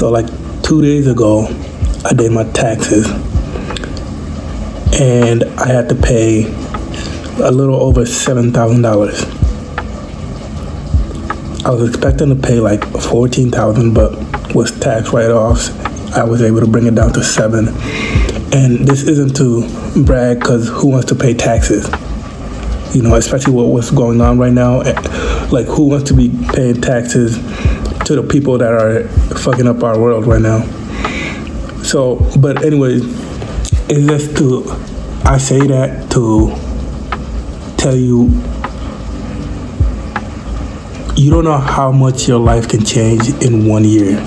So like 2 days ago, I did my taxes, and I had to pay a little over $7,000. I was expecting to pay like 14,000, but with tax write-offs, I was able to bring it down to 7. And this isn't to brag, because who wants to pay taxes? You know, especially with what's going on right now. Like, who wants to be paying taxes to the people that are fucking up our world right now? So, but anyways, it's just I say that to tell you, you don't know how much your life can change in 1 year.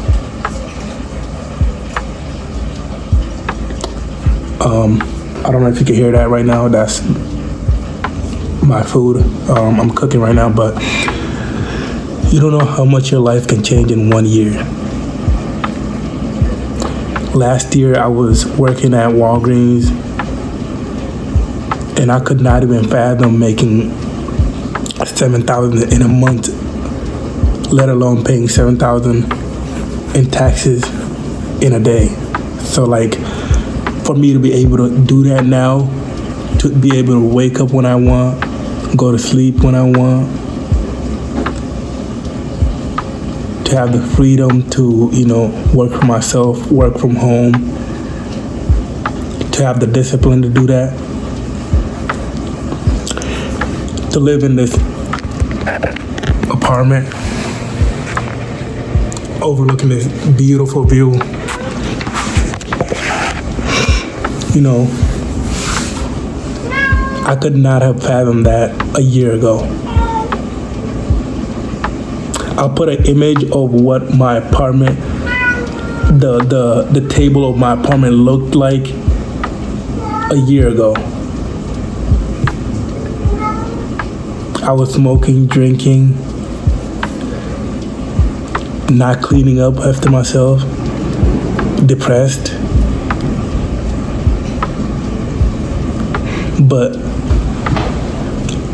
I don't know if you can hear that right now. That's my food. I'm cooking right now, but you don't know how much your life can change in 1 year. Last year, I was working at Walgreens, and I could not even fathom making $7,000 in a month, let alone paying $7,000 in taxes in a day. So like, for me to be able to do that now, to be able to wake up when I want, go to sleep when I want, to have the freedom to, work for myself, work from home, to have the discipline to do that, to live in this apartment overlooking this beautiful view. I could not have fathomed that a year ago. I'll put an image of what my apartment, the table of my apartment looked like a year ago. I was smoking, drinking, not cleaning up after myself, depressed. But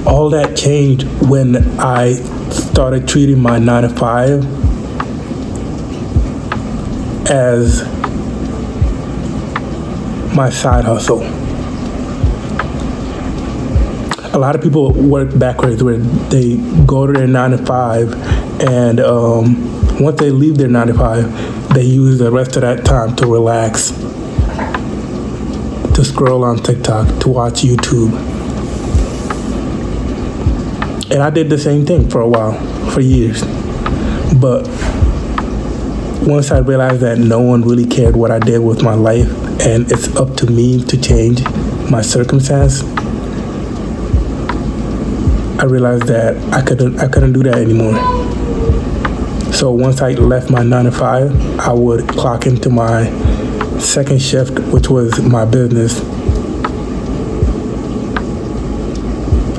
all that changed when I started treating my 9-to-5 as my side hustle. A lot of people work backwards, where they go to their 9-to-5, and once they leave their 9-to-5, they use the rest of that time to relax, to scroll on TikTok, to watch YouTube. And I did the same thing for a while, for years. But once I realized that no one really cared what I did with my life, and it's up to me to change my circumstance, I realized that I couldn't do that anymore. So once I left my 9-to-5, I would clock into my second shift, which was my business.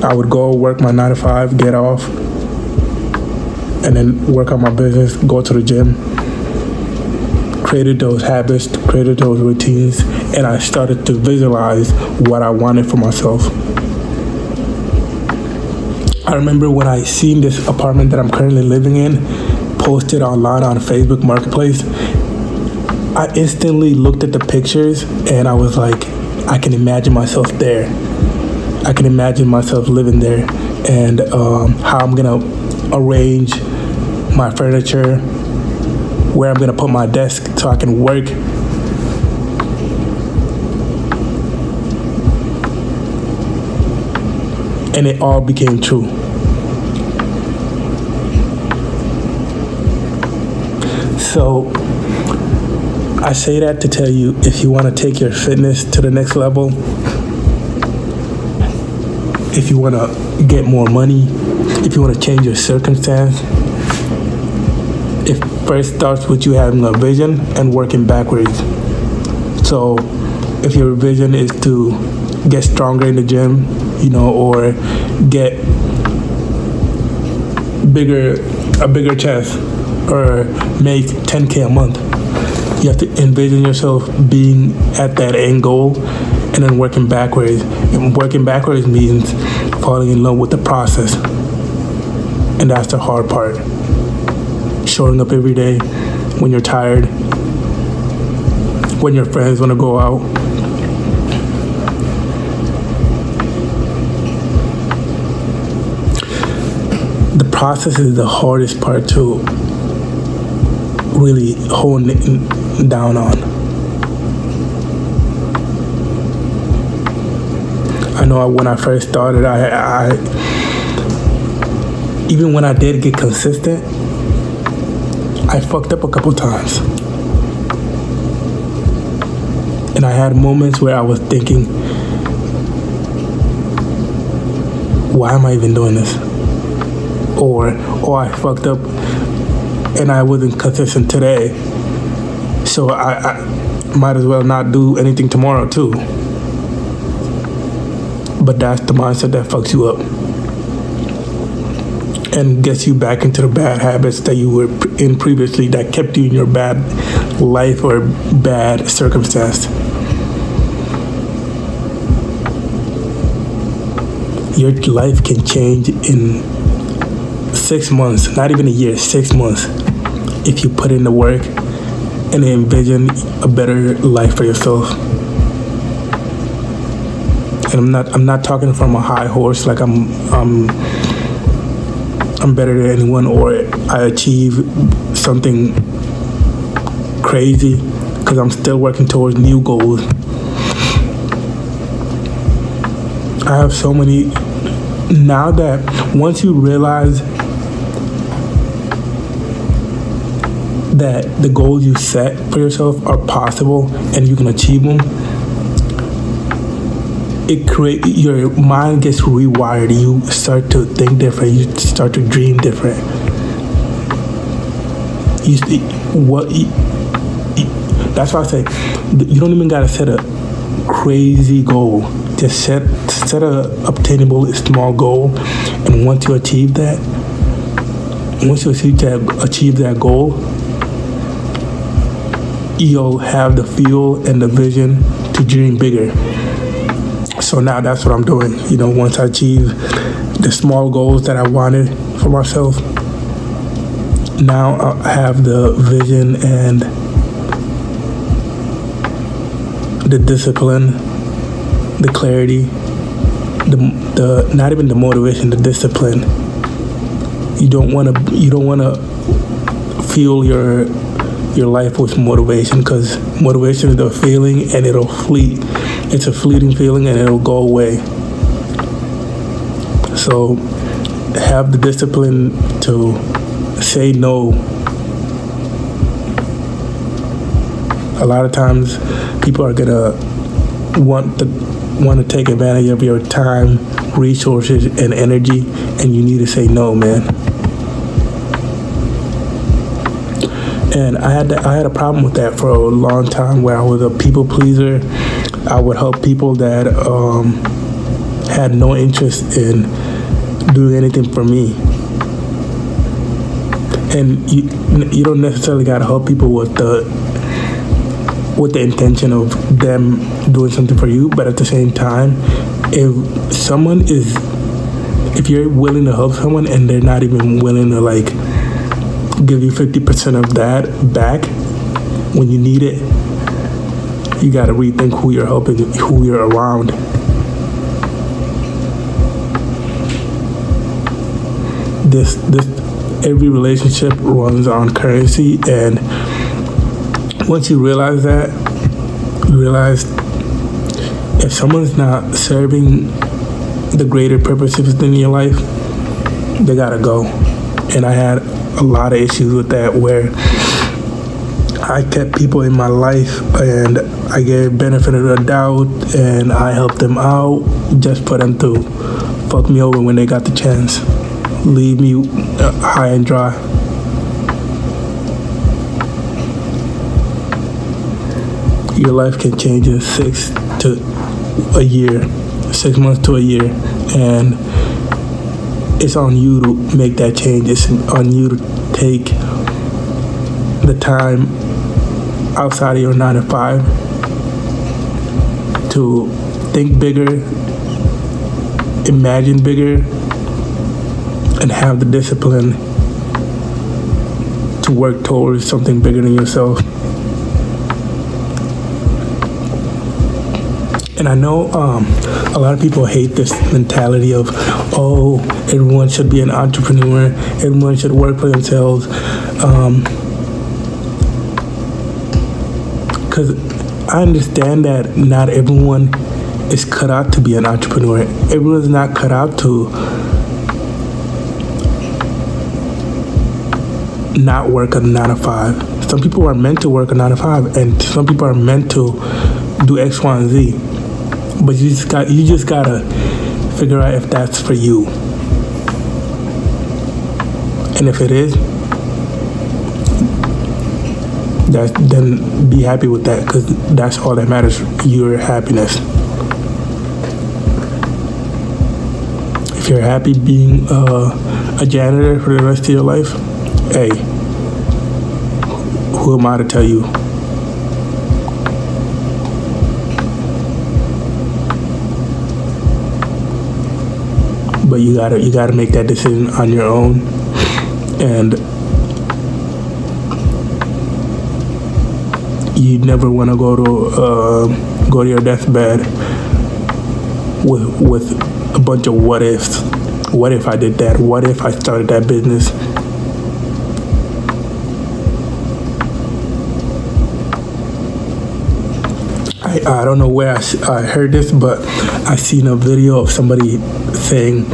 I would go work my 9-to-5, get off, and then work on my business, go to the gym. Created those habits, created those routines, and I started to visualize what I wanted for myself. I remember when I seen this apartment that I'm currently living in posted online on Facebook Marketplace, I instantly looked at the pictures and I was like, I can imagine myself there. I can imagine myself living there, and how I'm gonna arrange my furniture, where I'm gonna put my desk so I can work. And it all became true. So I say that to tell you, if you want to take your fitness to the next level, if you want to get more money, if you want to change your circumstance, it first starts with you having a vision and working backwards. So if your vision is to get stronger in the gym, or get a bigger chest, or make 10K a month, you have to envision yourself being at that end goal and then working backwards. And working backwards means falling in love with the process. And that's the hard part. Showing up every day when you're tired, when your friends want to go out. The process is the hardest part to really hone it down on. I know when I first started, I even when I did get consistent, I fucked up a couple times. And I had moments where I was thinking, why am I even doing this? Or I fucked up and I wasn't consistent today, so I might as well not do anything tomorrow too. But that's the mindset that fucks you up and gets you back into the bad habits that you were in previously that kept you in your bad life or bad circumstance. Your life can change in 6 months, not even a year, 6 months, if you put in the work and envision a better life for yourself. And I'm not talking from a high horse like I'm better than anyone or I achieve something crazy, because I'm still working towards new goals. I have so many now that once you realize that the goals you set for yourself are possible and you can achieve them, your mind gets rewired. You start to think different. You start to dream different. That's why I say you don't even gotta set a crazy goal. Just set a obtainable small goal, and once you achieve that goal, you'll have the fuel and the vision to dream bigger. So now that's what I'm doing. Once I achieve the small goals that I wanted for myself, now I have the vision and the discipline, the clarity, the not even the motivation, the discipline. You don't want to fuel your life with motivation, because motivation is a feeling and it'll fleet. It's a fleeting feeling and it'll go away. So have the discipline to say no. A lot of times people are gonna want to take advantage of your time, resources, and energy, and you need to say no, man. And I had a problem with that for a long time, where I was a people pleaser. I would help people that had no interest in doing anything for me. And you don't necessarily gotta help people with the intention of them doing something for you, but at the same time, if you're willing to help someone and they're not even willing to give you 50% of that back when you need it, you got to rethink who you're helping, who you're around. This every relationship runs on currency, and once you realize that, you realize if someone's not serving the greater purposes in your life, they gotta go. And I had a lot of issues with that, where I kept people in my life and I gave benefit of the doubt and I helped them out just for them to fuck me over when they got the chance. Leave me high and dry. Your life can change in 6 to a year, 6 months to a year, and it's on you to make that change. It's on you to take the time outside of your 9 to 5 to think bigger, imagine bigger, and have the discipline to work towards something bigger than yourself. And I know a lot of people hate this mentality of, oh, everyone should be an entrepreneur, everyone should work for themselves. Because I understand that not everyone is cut out to be an entrepreneur. Everyone's not cut out to not work a 9 to 5. Some people are meant to work a 9 to 5, and some people are meant to do X, Y, and Z. But you just gotta figure out if that's for you. And if it is, then be happy with that, because that's all that matters, your happiness. If you're happy being a janitor for the rest of your life, hey, who am I to tell you? But you gotta make that decision on your own, and you never want to go to your deathbed with a bunch of what ifs. What if I did that? What if I started that business? I don't know where I heard this, but I seen a video of somebody saying,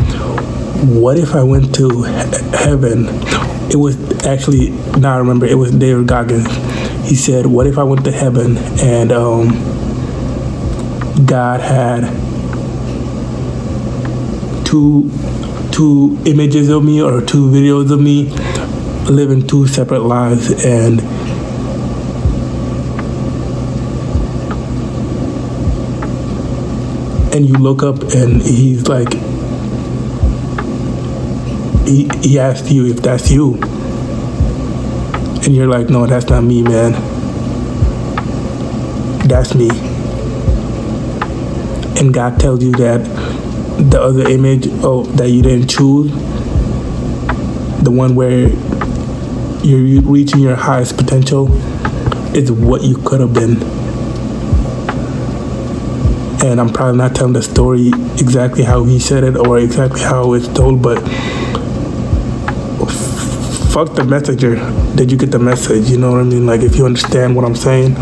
what if I went to heaven? It was actually, now I remember, it was David Goggins. He said, what if I went to heaven and God had two images of me or 2 videos of me living 2 separate lives, and you look up and he's like, he asked you if that's you, and you're like, no, that's not me, man, that's me. And God tells you that the other image that you didn't choose, the one where you're reaching your highest potential, is what you could have been. And I'm probably not telling the story exactly how he said it or exactly how it's told, but fuck the messenger. Did you get the message? You know what I mean? Like, if you understand what I'm saying,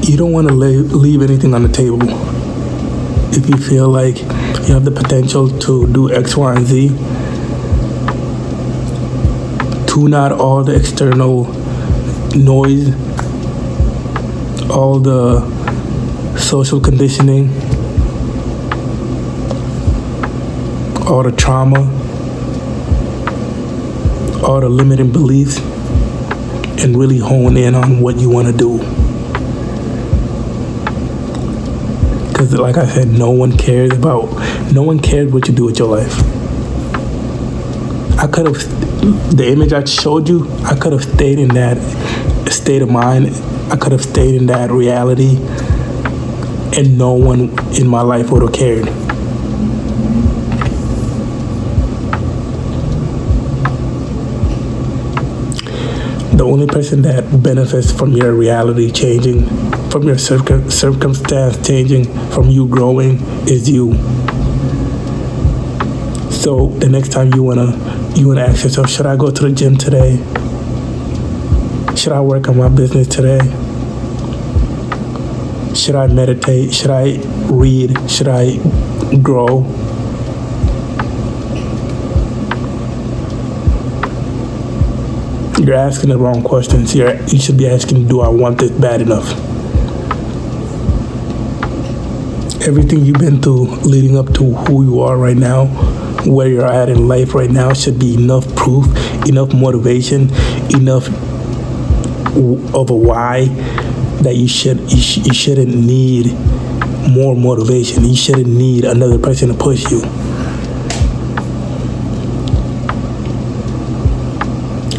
you don't want to leave anything on the table. If you feel like you have the potential to do X, Y, and Z, tune out all the external noise, all the social conditioning, all the trauma, all the limiting beliefs, and really hone in on what you want to do. Because like I said, no one cares what you do with your life. The image I showed you, I could have stayed in that state of mind. I could have stayed in that reality, and no one in my life would have cared. The only person that benefits from your reality changing, from your circumstance changing, from you growing, is you. So the next time you wanna ask yourself, should I go to the gym today? Should I work on my business today? Should I meditate? Should I read? Should I grow? You're asking the wrong questions. You should be asking, do I want this bad enough? Everything you've been through leading up to who you are right now, where you're at in life right now, should be enough proof, enough motivation, enough of a why that you shouldn't need more motivation. You shouldn't need another person to push you.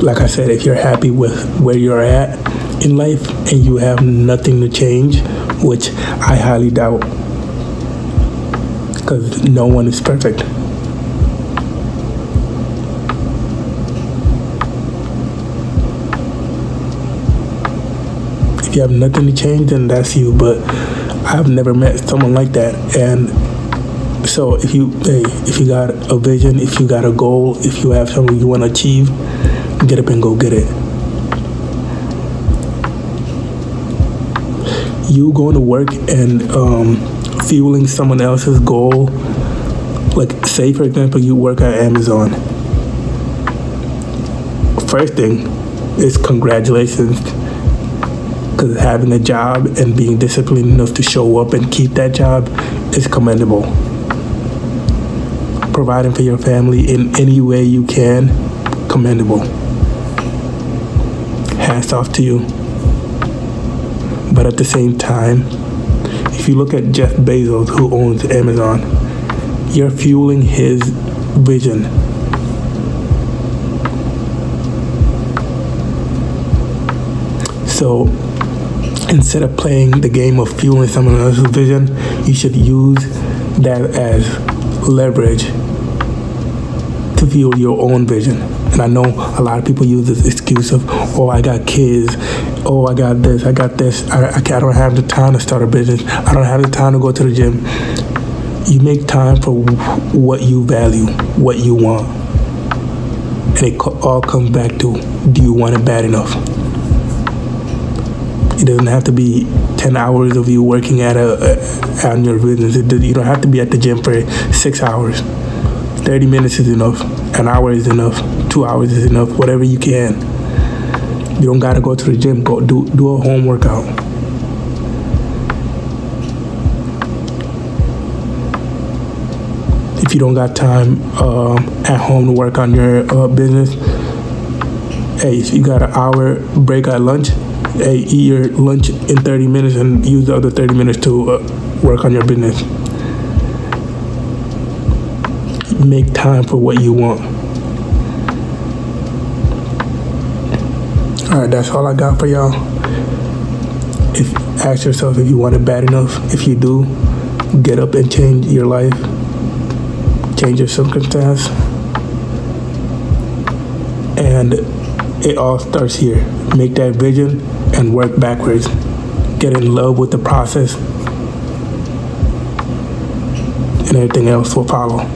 Like I said, if you're happy with where you're at in life and you have nothing to change, which I highly doubt, because no one is perfect. If you have nothing to change, then that's you. But I've never met someone like that. And so if you got a vision, if you got a goal, if you have something you want to achieve, get up and go get it. You going to work and fueling someone else's goal, like say for example you work at Amazon. First thing is congratulations, because having a job and being disciplined enough to show up and keep that job is commendable. Providing for your family in any way you can, commendable. Hats off to you. But at the same time, if you look at Jeff Bezos, who owns Amazon, you're fueling his vision. So instead of playing the game of fueling someone else's vision, you should use that as leverage to fuel your own vision. And I know a lot of people use this excuse of, oh, I got kids, oh, I got this, I don't have the time to start a business, I don't have the time to go to the gym. You make time for what you value, what you want. And it all comes back to, do you want it bad enough? It doesn't have to be 10 hours of you working on your business. You don't have to be at the gym for 6 hours. 30 minutes is enough. An hour is enough. 2 hours is enough. Whatever you can. You don't gotta go to the gym. Go do a home workout. If you don't got time at home to work on your business, hey, if you got an hour break at lunch, hey, eat your lunch in 30 minutes and use the other 30 minutes to work on your business. Make time for what you want. All right, that's all I got for y'all. Ask yourself if you want it bad enough. If you do, get up and change your life. Change your circumstance. And it all starts here. Make that vision and work backwards. Get in love with the process, and everything else will follow.